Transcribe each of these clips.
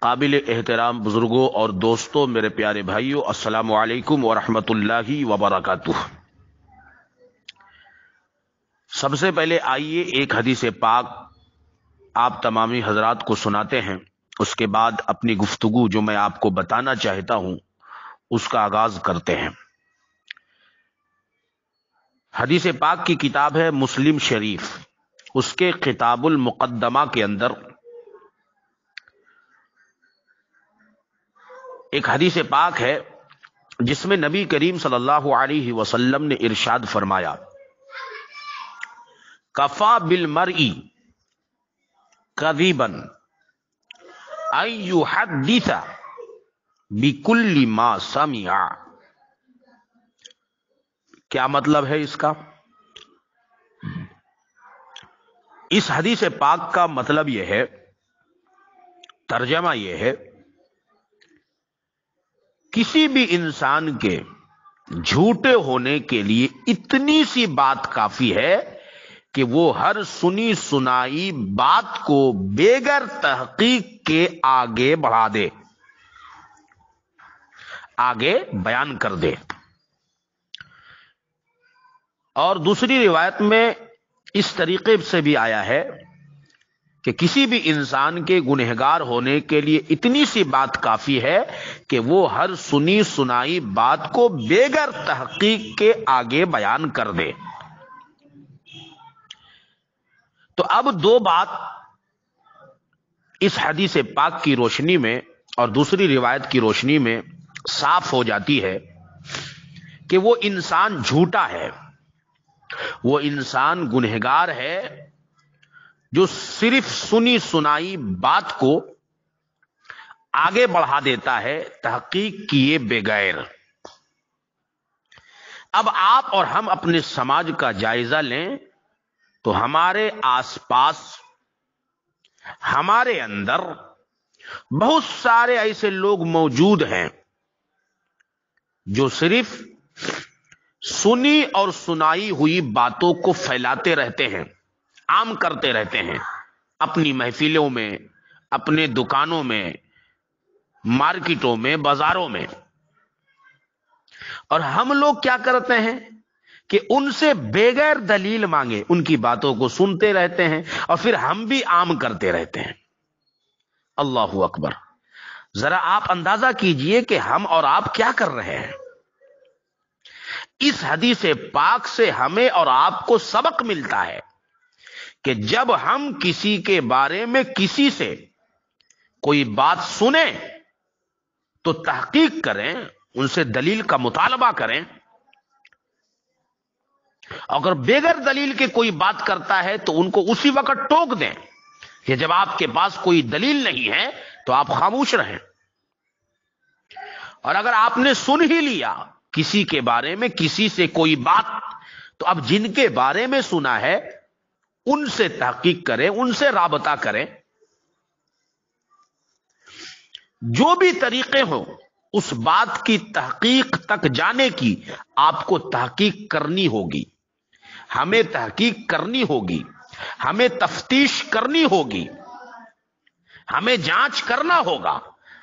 قابل احترام بزرگوں اور دوستوں، میرے پیارے بھائیوں، السلام علیکم ورحمۃ اللہ وبرکاتہ۔ سب سے پہلے آئیے ایک حدیث پاک آپ تمامی حضرات کو سناتے ہیں، اس کے بعد اپنی گفتگو جو میں آپ کو بتانا چاہتا ہوں اس کا آغاز کرتے ہیں۔ حدیث پاک کی کتاب ہے مسلم شریف، اس کے کتاب المقدمہ کے اندر ایک حدیث پاک ہے جس میں نبی کریم صلی اللہ علیہ وسلم نے ارشاد فرمایا، کفا بالمرء کذبا ان یحدث بکل ما سمع۔ کیا مطلب ہے اس کا؟ اس حدیث پاک کا مطلب یہ ہے، ترجمہ یہ ہے، کسی بھی انسان کے جھوٹے ہونے کے لیے اتنی سی بات کافی ہے کہ وہ ہر سنی سنائی بات کو بغیر تحقیق کے آگے بڑھا دے، آگے بیان کر دے۔ اور دوسری روایت میں اس طریقے سے بھی آیا ہے کہ کسی بھی انسان کے گنہگار ہونے کے لیے اتنی سی بات کافی ہے کہ وہ ہر سنی سنائی بات کو بغیر تحقیق کے آگے بیان کر دے۔ تو اب دو بات اس حدیث پاک کی روشنی میں اور دوسری روایت کی روشنی میں صاف ہو جاتی ہے کہ وہ انسان جھوٹا ہے، وہ انسان گنہگار ہے جو صرف سنی سنائی بات کو آگے بڑھا دیتا ہے تحقیق کیے بغیر۔ اب آپ اور ہم اپنے سماج کا جائزہ لیں تو ہمارے آس پاس، ہمارے اندر بہت سارے ایسے لوگ موجود ہیں جو صرف سنی اور سنائی ہوئی باتوں کو پھیلاتے رہتے ہیں، عام کرتے رہتے ہیں، اپنی محفلوں میں، اپنے دکانوں میں، مارکیٹوں میں، بازاروں میں۔ اور ہم لوگ کیا کرتے ہیں کہ ان سے بغیر دلیل مانگے ان کی باتوں کو سنتے رہتے ہیں اور پھر ہم بھی عام کرتے رہتے ہیں۔ اللہ اکبر! ذرا آپ اندازہ کیجئے کہ ہم اور آپ کیا کر رہے ہیں۔ اس حدیث پاک سے ہمیں اور آپ کو سبق ملتا ہے کہ جب ہم کسی کے بارے میں کسی سے کوئی بات سنیں تو تحقیق کریں، ان سے دلیل کا مطالبہ کریں۔ اگر بغیر دلیل کے کوئی بات کرتا ہے تو ان کو اسی وقت ٹوک دیں کہ جب آپ کے پاس کوئی دلیل نہیں ہے تو آپ خاموش رہیں۔ اور اگر آپ نے سن ہی لیا کسی کے بارے میں کسی سے کوئی بات، تو اب جن کے بارے میں سنا ہے ان سے تحقیق کریں، ان سے رابطہ کریں۔ جو بھی طریقے ہوں اس بات کی تحقیق تک جانے کی آپ کو تحقیق کرنی ہوگی، ہمیں تحقیق کرنی ہوگی، ہمیں تفتیش کرنی ہوگی، ہمیں جانچ کرنا ہوگا۔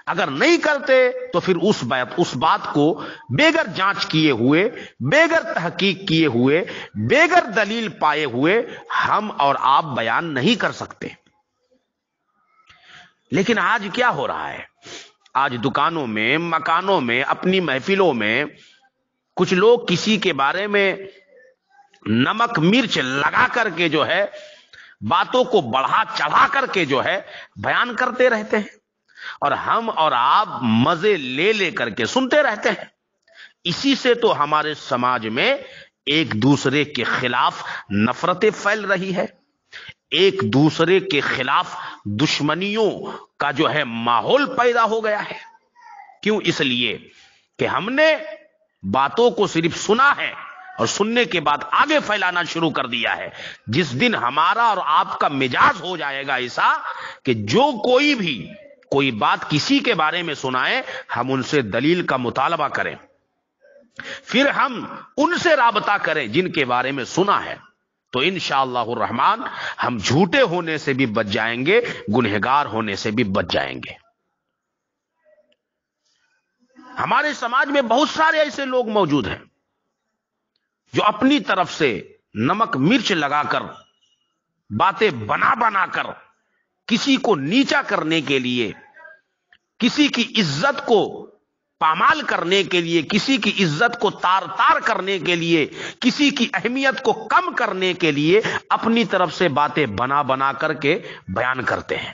اگر نہیں کرتے تو پھر اس بات کو بغیر جانچ کیے ہوئے، بغیر تحقیق کیے ہوئے، بغیر دلیل پائے ہوئے ہم اور آپ بیان نہیں کر سکتے۔ لیکن آج کیا ہو رہا ہے؟ آج دکانوں میں، مکانوں میں، اپنی محفلوں میں کچھ لوگ کسی کے بارے میں نمک مرچ لگا کر کے جو ہے باتوں کو بڑھا چڑھا کر کے جو ہے بیان کرتے رہتے ہیں، اور ہم اور آپ مزے لے لے کر کے سنتے رہتے ہیں۔ اسی سے تو ہمارے سماج میں ایک دوسرے کے خلاف نفرتیں پھیل رہی ہے، ایک دوسرے کے خلاف دشمنیوں کا جو ہے ماحول پیدا ہو گیا ہے۔ کیوں؟ اس لیے کہ ہم نے باتوں کو صرف سنا ہے اور سننے کے بعد آگے پھیلانا شروع کر دیا ہے۔ جس دن ہمارا اور آپ کا مزاج ہو جائے گا ایسا کہ جو کوئی بھی کوئی بات کسی کے بارے میں سنائے ہم ان سے دلیل کا مطالبہ کریں، پھر ہم ان سے رابطہ کریں جن کے بارے میں سنا ہے، تو انشاءاللہ الرحمن ہم جھوٹے ہونے سے بھی بچ جائیں گے، گنہگار ہونے سے بھی بچ جائیں گے۔ ہمارے سماج میں بہت سارے ایسے لوگ موجود ہیں جو اپنی طرف سے نمک مرچ لگا کر باتیں بنا بنا کر کسی کو نیچا کرنے کے لیے، کسی کی عزت کو پامال کرنے کے لیے، کسی کی عزت کو تار تار کرنے کے لیے، کسی کی اہمیت کو کم کرنے کے لیے اپنی طرف سے باتیں بنا بنا کر کے بیان کرتے ہیں۔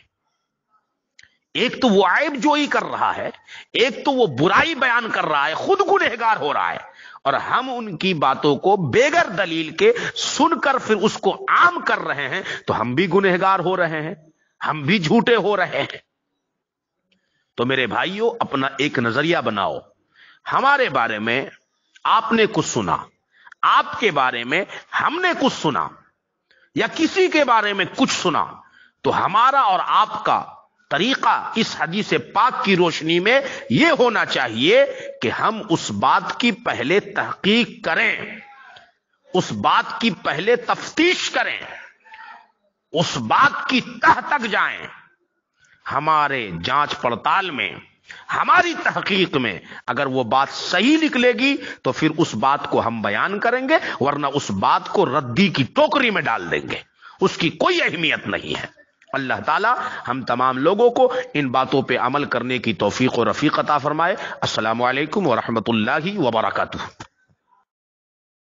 ایک تو وہ عیب جوئی کر رہا ہے، ایک تو وہ برائی بیان کر رہا ہے، خود گنہگار ہو رہا ہے، اور ہم ان کی باتوں کو بغیر دلیل کے سن کر پھر اس کو عام کر رہے ہیں، تو ہم بھی گنہگار ہو رہے ہیں، ہم بھی جھوٹے ہو رہے ہیں۔ تو میرے بھائیوں، اپنا ایک نظریہ بناؤ۔ ہمارے بارے میں آپ نے کچھ سنا، آپ کے بارے میں ہم نے کچھ سنا، یا کسی کے بارے میں کچھ سنا، تو ہمارا اور آپ کا طریقہ اس حدیث پاک کی روشنی میں یہ ہونا چاہیے کہ ہم اس بات کی پہلے تحقیق کریں، اس بات کی پہلے تفتیش کریں، اس بات کی تہ تک جائیں۔ ہمارے جانچ پڑتال میں، ہماری تحقیق میں اگر وہ بات صحیح نکلے گی تو پھر اس بات کو ہم بیان کریں گے، ورنہ اس بات کو ردی کی ٹوکری میں ڈال دیں گے، اس کی کوئی اہمیت نہیں ہے۔ اللہ تعالی ہم تمام لوگوں کو ان باتوں پہ عمل کرنے کی توفیق و رفیق عطا فرمائے۔ السلام علیکم ورحمۃ اللہ وبرکاتہ۔